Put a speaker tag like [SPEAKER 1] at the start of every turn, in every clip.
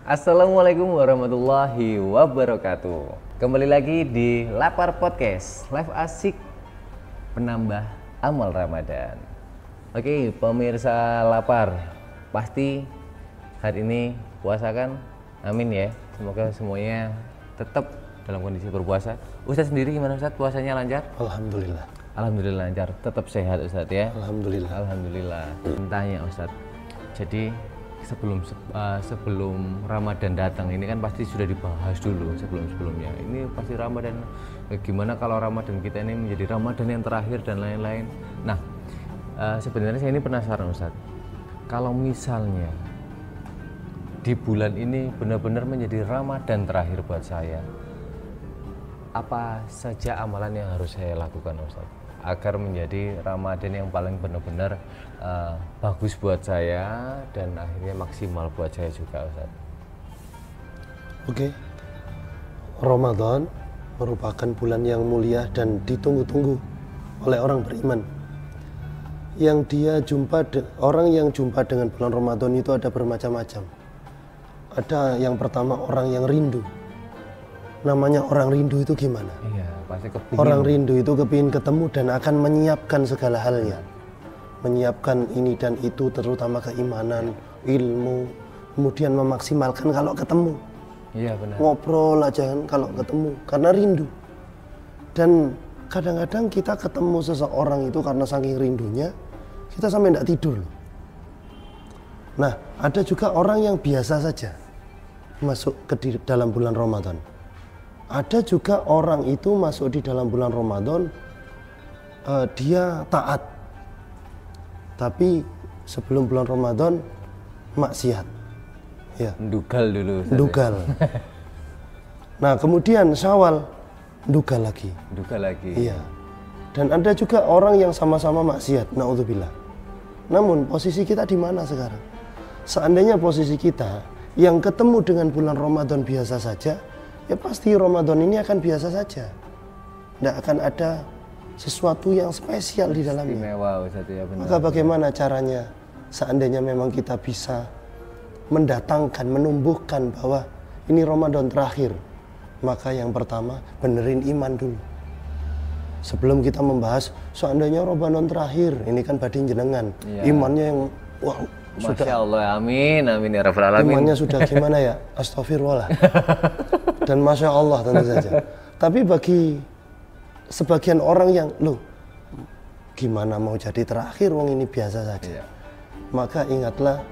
[SPEAKER 1] Assalamualaikum warahmatullahi wabarakatuh. Kembali lagi di Lapar Podcast, live asik penambah amal Ramadan. Oke, pemirsa Lapar, pasti hari ini puasa kan? Amin ya. Semoga semuanya tetap dalam kondisi berpuasa. Ustadz sendiri gimana Ustadz? Puasanya lancar?
[SPEAKER 2] Alhamdulillah.
[SPEAKER 1] Alhamdulillah lancar. Tetap sehat Ustadz ya?
[SPEAKER 2] Alhamdulillah.
[SPEAKER 1] Alhamdulillah. Tanya Ustadz. Jadi sebelum Ramadan datang ini kan pasti sudah dibahas dulu sebelumnya. Ini pasti Ramadan. Gimana kalau Ramadan kita ini menjadi Ramadan yang terakhir dan lain-lain. Nah, sebenarnya saya ini penasaran Ustadz. Kalau misalnya di bulan ini benar-benar menjadi Ramadan terakhir buat saya, apa saja amalan yang harus saya lakukan Ustadz agar menjadi Ramadan yang paling benar-benar bagus buat saya dan akhirnya maksimal buat saya juga Ustaz.
[SPEAKER 2] Oke. Ramadan merupakan bulan yang mulia dan ditunggu-tunggu oleh orang beriman. Orang yang jumpa dengan bulan Ramadan itu ada bermacam-macam. Ada yang pertama orang yang rindu. Namanya orang rindu itu gimana?
[SPEAKER 1] Iya, pasti kepingin.
[SPEAKER 2] Orang rindu itu kepingin ketemu dan akan menyiapkan segala halnya. Menyiapkan ini dan itu, terutama keimanan, ilmu, kemudian memaksimalkan kalau ketemu.
[SPEAKER 1] Iya benar.
[SPEAKER 2] Ngobrol aja kan kalau ketemu, karena rindu. Dan kadang-kadang kita ketemu seseorang itu karena saking rindunya, kita sampai tidak tidur. Nah, ada juga orang yang biasa saja masuk ke dalam bulan Ramadan. Ada juga orang itu masuk di dalam bulan Ramadan, dia taat. Tapi sebelum bulan Ramadan, maksiat. Ya.
[SPEAKER 1] Dugal dulu.
[SPEAKER 2] Dugal. Nah kemudian Syawal, dugal lagi.
[SPEAKER 1] Dugal lagi.
[SPEAKER 2] Iya. Dan ada juga orang yang sama-sama maksiat, naudzubillah. Namun posisi kita di mana sekarang? Seandainya posisi kita yang ketemu dengan bulan Ramadan biasa saja, ya pasti Ramadan ini akan biasa saja. Tidak akan ada sesuatu yang spesial di dalamnya.
[SPEAKER 1] Istimewa Ustaz ya, benar.
[SPEAKER 2] Maka bagaimana caranya seandainya memang kita bisa mendatangkan, menumbuhkan bahwa ini Ramadan terakhir? Maka yang pertama, benerin iman dulu. Sebelum kita membahas seandainya Ramadan terakhir, ini kan badin jenengan.
[SPEAKER 1] Iya.
[SPEAKER 2] Imannya yang wah,
[SPEAKER 1] Masya
[SPEAKER 2] sudah
[SPEAKER 1] Allah, amin ya rabbal alamin.
[SPEAKER 2] imannya sudah gimana ya? Astagfirullah. Dan Masya Allah tentu saja. Tapi bagi sebagian orang yang, loh gimana mau jadi terakhir, wong ini biasa saja.
[SPEAKER 1] Iya.
[SPEAKER 2] Maka ingatlah,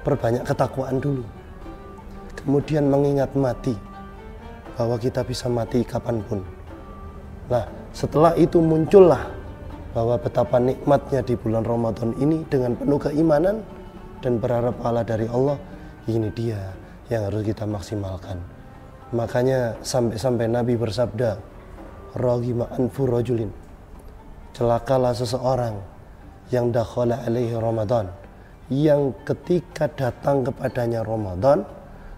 [SPEAKER 2] perbanyak ketakwaan dulu. Kemudian mengingat mati, bahwa kita bisa mati kapanpun. Nah setelah itu muncullah bahwa betapa nikmatnya di bulan Ramadan ini dengan penuh keimanan dan berharap pahala dari Allah. Ini dia yang harus kita maksimalkan. Makanya sampai-sampai Nabi bersabda, raghima anfu rajulin, celakalah seseorang yang dakhala alaihi Ramadan, yang ketika datang kepadanya Ramadan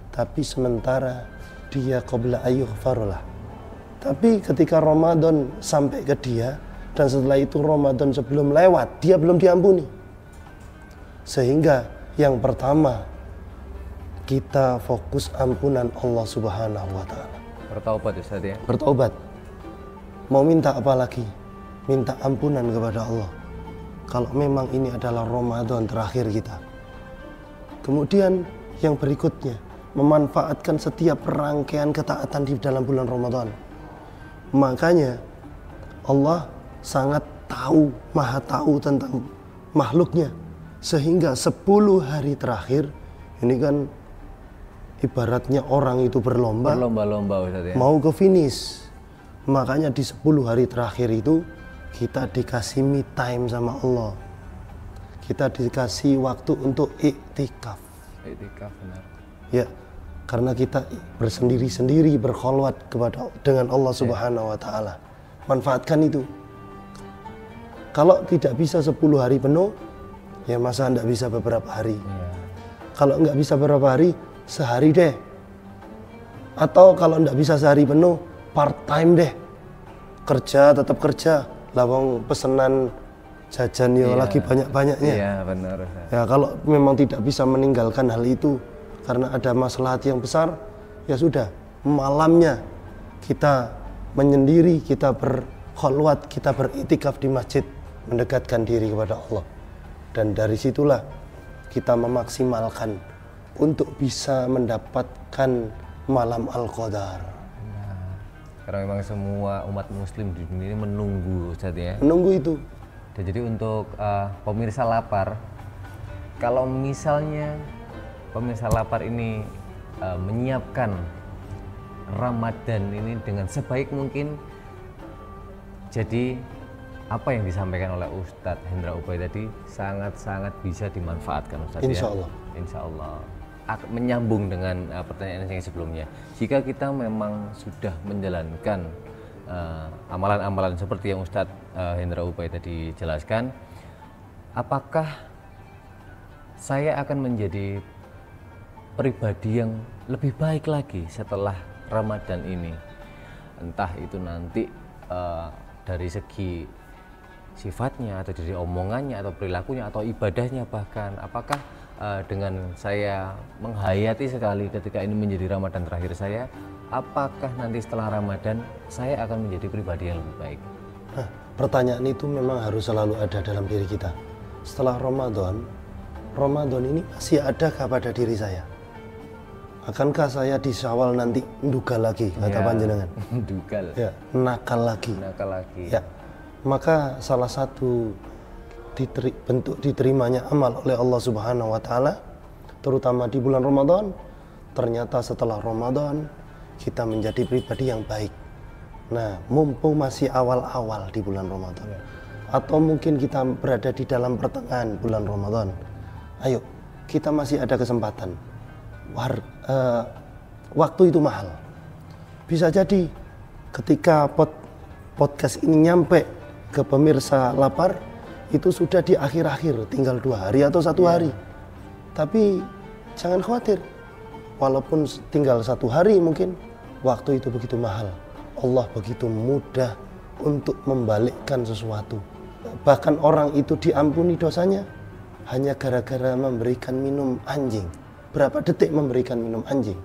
[SPEAKER 2] tapi sementara dia qabla ayyughfarulah, tapi ketika Ramadan sampai ke dia dan setelah itu Ramadan sebelum lewat dia belum diampuni. Sehingga yang pertama, kita fokus ampunan Allah Subhanahu wa Ta'ala.
[SPEAKER 1] Bertaubat Ustaz ya.
[SPEAKER 2] Bertobat. Mau minta apa lagi? Minta ampunan kepada Allah. Kalau memang ini adalah Ramadan terakhir kita. Kemudian yang berikutnya, memanfaatkan setiap rangkaian ketaatan di dalam bulan Ramadan. Makanya Allah sangat tahu, maha tahu tentang makhluknya. Sehingga 10 hari terakhir, ini kan ibaratnya orang itu berlomba-lomba
[SPEAKER 1] Ustaz ya.
[SPEAKER 2] mau ke finish. Makanya di 10 hari terakhir itu kita dikasih me time sama Allah. Kita dikasih waktu untuk iktikaf.
[SPEAKER 1] Iktikaf benar.
[SPEAKER 2] Ya, karena kita bersendiri-sendiri berkholwat dengan Allah Subhanahu wa Ta'ala. Manfaatkan itu. Kalau tidak bisa 10 hari penuh, ya masa enggak bisa beberapa hari.
[SPEAKER 1] Iya.
[SPEAKER 2] Kalau enggak bisa beberapa hari, sehari deh. Atau kalau enggak bisa sehari penuh, part time deh. Kerja, tetap kerja. Lawang pesanan jajan yo lagi banyak-banyaknya.
[SPEAKER 1] Iya benar.
[SPEAKER 2] Ya kalau memang tidak bisa meninggalkan hal itu karena ada maslahat yang besar, ya sudah, malamnya kita menyendiri, kita berkholwat, kita beriktikaf di masjid, mendekatkan diri kepada Allah. Dan dari situlah kita memaksimalkan untuk bisa mendapatkan malam Al-Qadar.
[SPEAKER 1] Nah, karena memang semua umat muslim di dunia ini menunggu, Ustaz ya.
[SPEAKER 2] Menunggu itu.
[SPEAKER 1] Dan jadi untuk pemirsa lapar, kalau misalnya pemirsa lapar ini menyiapkan Ramadan ini dengan sebaik mungkin, jadi apa yang disampaikan oleh Ustadz Hendra Ubay tadi sangat-sangat bisa dimanfaatkan, Ustadz.
[SPEAKER 2] Insya Allah.
[SPEAKER 1] Insya Allah. Menyambung dengan pertanyaan yang sebelumnya, jika kita memang sudah menjalankan amalan-amalan seperti yang Ustadz Hendra Ubay tadi jelaskan, apakah saya akan menjadi pribadi yang lebih baik lagi setelah Ramadan ini? Entah itu nanti dari segi sifatnya, atau dari omongannya, atau perilakunya, atau ibadahnya bahkan. Apakah dengan saya menghayati sekali ketika ini menjadi Ramadan terakhir saya, apakah nanti setelah Ramadan saya akan menjadi pribadi yang lebih baik?
[SPEAKER 2] Nah, pertanyaan itu memang harus selalu ada dalam diri kita. Setelah Ramadan ini masih adakah pada diri saya? Akankah saya di Syawal nanti ndugal lagi, kata panjenengan?
[SPEAKER 1] Ndugal.
[SPEAKER 2] Ya, nakal lagi.
[SPEAKER 1] Nakal lagi.
[SPEAKER 2] Ya, maka salah satu bentuk diterimanya amal oleh Allah Subhanahu wa Ta'ala, terutama di bulan Ramadan, ternyata setelah Ramadan kita menjadi pribadi yang baik. Nah, mumpung masih awal-awal di bulan Ramadan, atau mungkin kita berada di dalam pertengahan bulan Ramadan, ayo kita masih ada kesempatan. Waktu itu mahal. Bisa jadi ketika podcast ini nyampe ke pemirsa lapar, itu sudah di akhir-akhir, tinggal 2 hari atau 1 hari. Tapi jangan khawatir, walaupun tinggal 1 hari mungkin, waktu itu begitu mahal. Allah begitu mudah untuk membalikkan sesuatu. Bahkan orang itu diampuni dosanya hanya gara-gara memberikan minum anjing. Berapa detik memberikan minum anjing.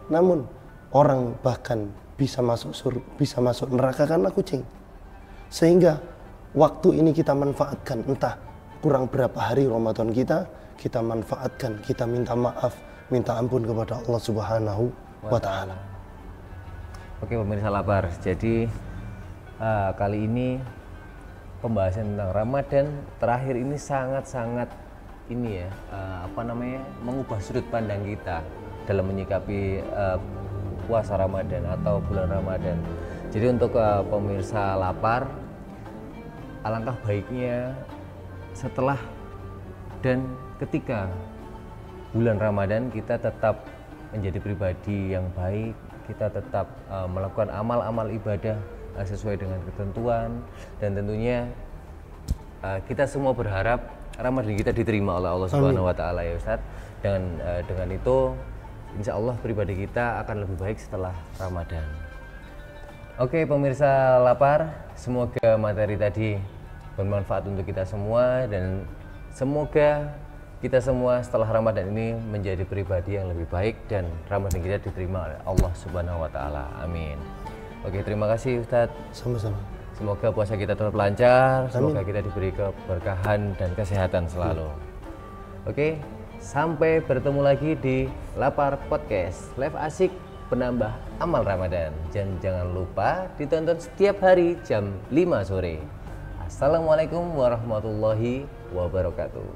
[SPEAKER 2] Namun orang bahkan bisa masuk neraka karena kucing. Sehingga waktu ini kita manfaatkan, entah kurang berapa hari Ramadan kita manfaatkan, kita minta maaf, minta ampun kepada Allah Subhanahu wa Ta'ala.
[SPEAKER 1] Oke pemirsa lapar, jadi kali ini pembahasan tentang Ramadan terakhir ini sangat-sangat ini ya, mengubah sudut pandang kita dalam menyikapi puasa Ramadan atau bulan Ramadan. Jadi untuk pemirsa lapar, alangkah baiknya setelah dan ketika bulan Ramadan kita tetap menjadi pribadi yang baik, kita tetap melakukan amal-amal ibadah sesuai dengan ketentuan, dan tentunya kita semua berharap Ramadan kita diterima oleh Allah Subhanahu wa Ta'ala ya Ustadz. Dengan itu insya Allah pribadi kita akan lebih baik setelah Ramadan. Oke pemirsa lapar, semoga materi tadi bermanfaat untuk kita semua, dan semoga kita semua setelah Ramadan ini menjadi pribadi yang lebih baik dan Ramadan kita diterima oleh Allah Subhanahu wa Ta'ala. Amin. Oke, terima kasih Ustadz.
[SPEAKER 2] Sama-sama.
[SPEAKER 1] Semoga puasa kita tetap lancar, semoga kita diberi keberkahan dan kesehatan selalu. Oke, sampai bertemu lagi di Lapar Podcast, live asik penambah amal Ramadan. Dan jangan lupa ditonton setiap hari jam 5 sore. Assalamualaikum warahmatullahi wabarakatuh.